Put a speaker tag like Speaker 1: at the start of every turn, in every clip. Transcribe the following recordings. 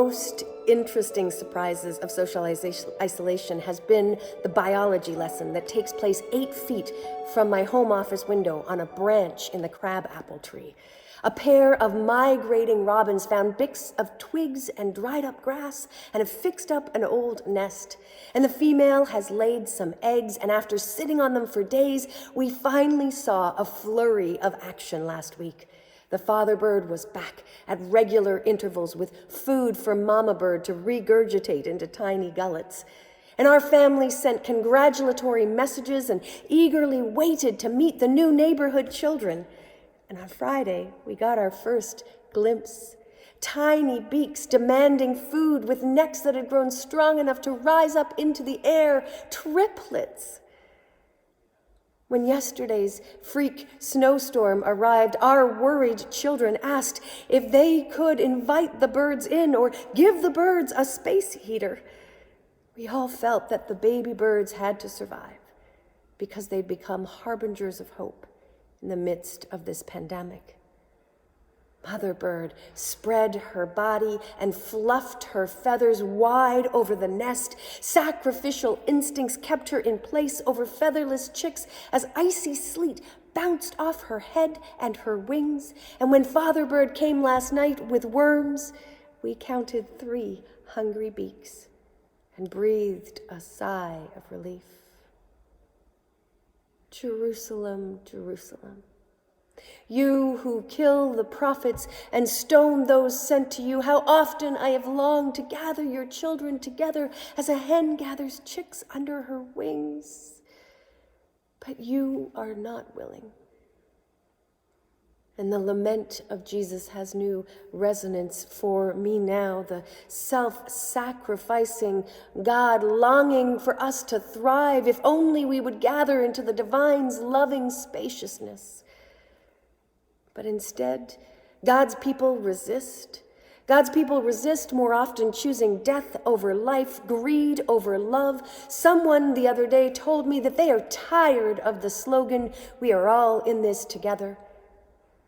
Speaker 1: most interesting surprises of social isolation has been the biology lesson that takes place 8 feet from my home office window on a branch in the crabapple tree. A pair of migrating robins found bits of twigs and dried up grass and have fixed up an old nest. And the female has laid some eggs, and after sitting on them for days, we finally saw a flurry of action last week. The father bird was back at regular intervals with food for mama bird to regurgitate into tiny gullets. And our family sent congratulatory messages and eagerly waited to meet the new neighborhood children. And on Friday, we got our first glimpse. Tiny beaks demanding food with necks that had grown strong enough to rise up into the air, triplets. When yesterday's freak snowstorm arrived, our worried children asked if they could invite the birds in or give the birds a space heater. We all felt that the baby birds had to survive because they'd become harbingers of hope in the midst of this pandemic. Mother bird spread her body and fluffed her feathers wide over the nest. Sacrificial instincts kept her in place over featherless chicks as icy sleet bounced off her head and her wings. And when father bird came last night with worms, we counted 3 hungry beaks and breathed a sigh of relief. Jerusalem, Jerusalem, you who kill the prophets and stone those sent to you, how often I have longed to gather your children together as a hen gathers chicks under her wings. But you are not willing. And the lament of Jesus has new resonance for me now, the self-sacrificing God longing for us to thrive if only we would gather into the divine's loving spaciousness. But instead, God's people resist. God's people resist, more often choosing death over life, greed over love. Someone the other day told me that they are tired of the slogan, "We are all in this together."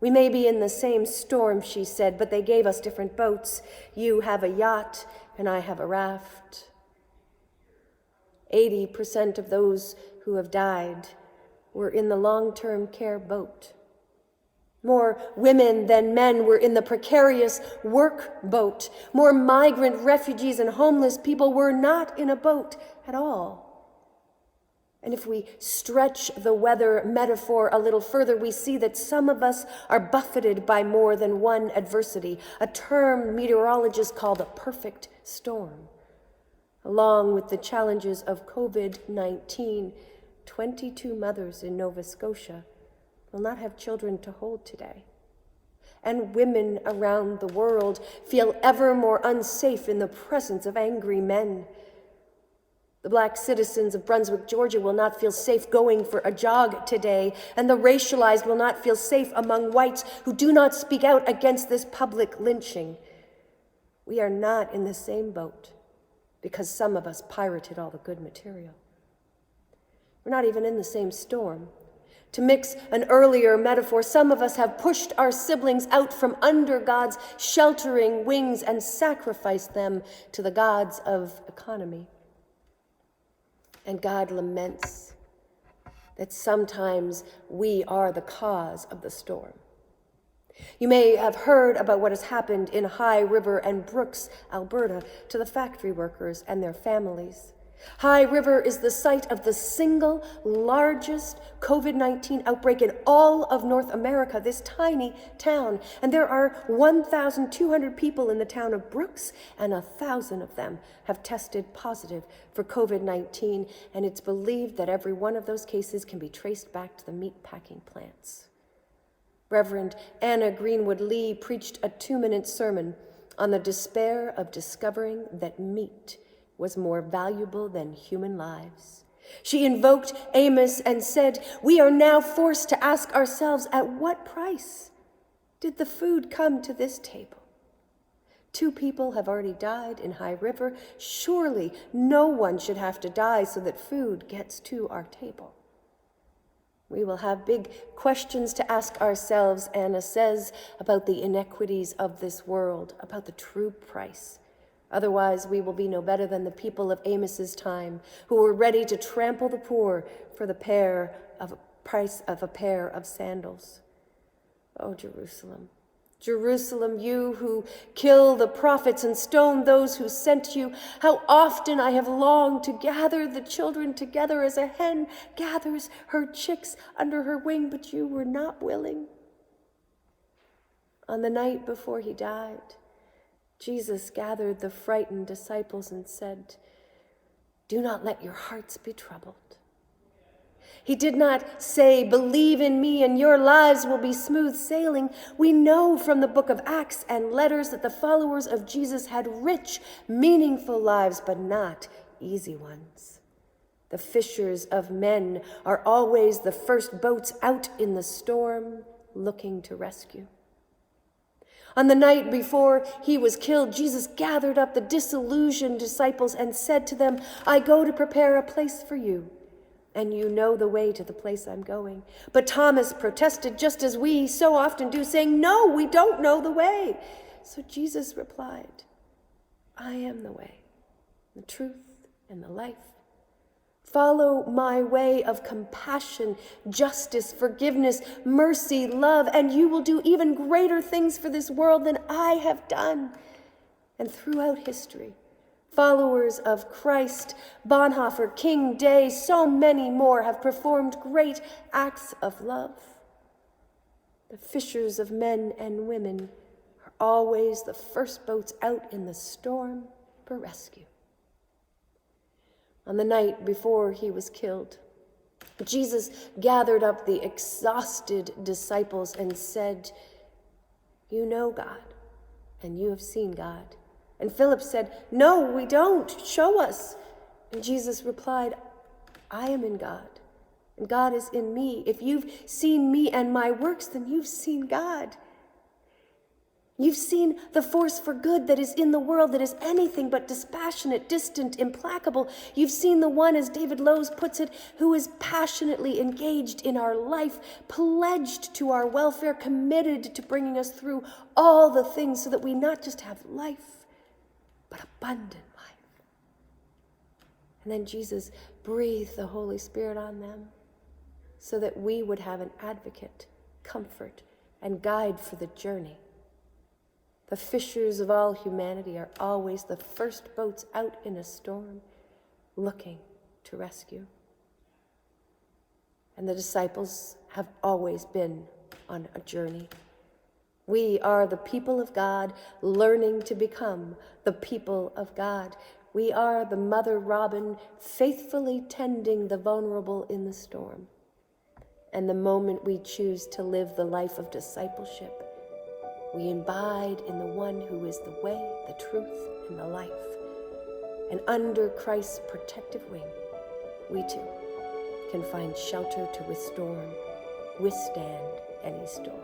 Speaker 1: We may be in the same storm, she said, but they gave us different boats. You have a yacht, and I have a raft. 80% of those who have died were in the long-term care boat. More women than men were in the precarious work boat. More migrant refugees and homeless people were not in a boat at all. And if we stretch the weather metaphor a little further, we see that some of us are buffeted by more than one adversity, a term meteorologists call the perfect storm. Along with the challenges of COVID-19, 22 mothers in Nova Scotia will not have children to hold today. And women around the world feel ever more unsafe in the presence of angry men. The Black citizens of Brunswick, Georgia will not feel safe going for a jog today, and the racialized will not feel safe among whites who do not speak out against this public lynching. We are not in the same boat because some of us pirated all the good material. We're not even in the same storm. To mix an earlier metaphor, some of us have pushed our siblings out from under God's sheltering wings and sacrificed them to the gods of economy. And God laments that sometimes we are the cause of the storm. You may have heard about what has happened in High River and Brooks, Alberta, to the factory workers and their families. High River is the site of the single largest COVID-19 outbreak in all of North America, this tiny town. And there are 1,200 people in the town of Brooks, and 1,000 of them have tested positive for COVID-19. And it's believed that every one of those cases can be traced back to the meatpacking plants. Reverend Anna Greenwood Lee preached a 2-minute sermon on the despair of discovering that meat was more valuable than human lives. She invoked Amos and said, "We are now forced to ask ourselves, at what price did the food come to this table? 2 people have already died in High River. Surely no one should have to die so that food gets to our table." We will have big questions to ask ourselves, Anna says, about the inequities of this world, about the true price Otherwise, we will be no better than the people of Amos's time, who were ready to trample the poor for the price of a pair of sandals. O Jerusalem, Jerusalem, you who kill the prophets and stone those who sent you, how often I have longed to gather the children together as a hen gathers her chicks under her wing, but you were not willing. On the night before he died, Jesus gathered the frightened disciples and said, "Do not let your hearts be troubled." He did not say, "Believe in me and your lives will be smooth sailing." We know from the book of Acts and letters that the followers of Jesus had rich, meaningful lives, but not easy ones. The fishers of men are always the first boats out in the storm, looking to rescue. On the night before he was killed, Jesus gathered up the disillusioned disciples and said to them, "I go to prepare a place for you, and you know the way to the place I'm going." But Thomas protested, just as we so often do, saying, "No, we don't know the way." So Jesus replied, "I am the way, the truth, and the life. Follow my way of compassion, justice, forgiveness, mercy, love, and you will do even greater things for this world than I have done." And throughout history, followers of Christ, Bonhoeffer, King Day, so many more have performed great acts of love. The fishers of men and women are always the first boats out in the storm for rescue. On the night before he was killed, Jesus gathered up the exhausted disciples and said, "You know God, and you have seen God." And Philip said, "No, we don't. Show us." And Jesus replied, "I am in God, and God is in me. If you've seen me and my works, then you've seen God. You've seen the force for good that is in the world, that is anything but dispassionate, distant, implacable. You've seen the one, as David Lowes puts it, who is passionately engaged in our life, pledged to our welfare, committed to bringing us through all the things so that we not just have life, but abundant life." And then Jesus breathed the Holy Spirit on them so that we would have an advocate, comfort, and guide for the journey. The fishers of all humanity are always the first boats out in a storm, looking to rescue. And the disciples have always been on a journey. We are the people of God, learning to become the people of God. We are the mother robin, faithfully tending the vulnerable in the storm. And the moment we choose to live the life of discipleship, we abide in the one who is the way, the truth, and the life. And under Christ's protective wing, we too can find shelter to withstand any storm.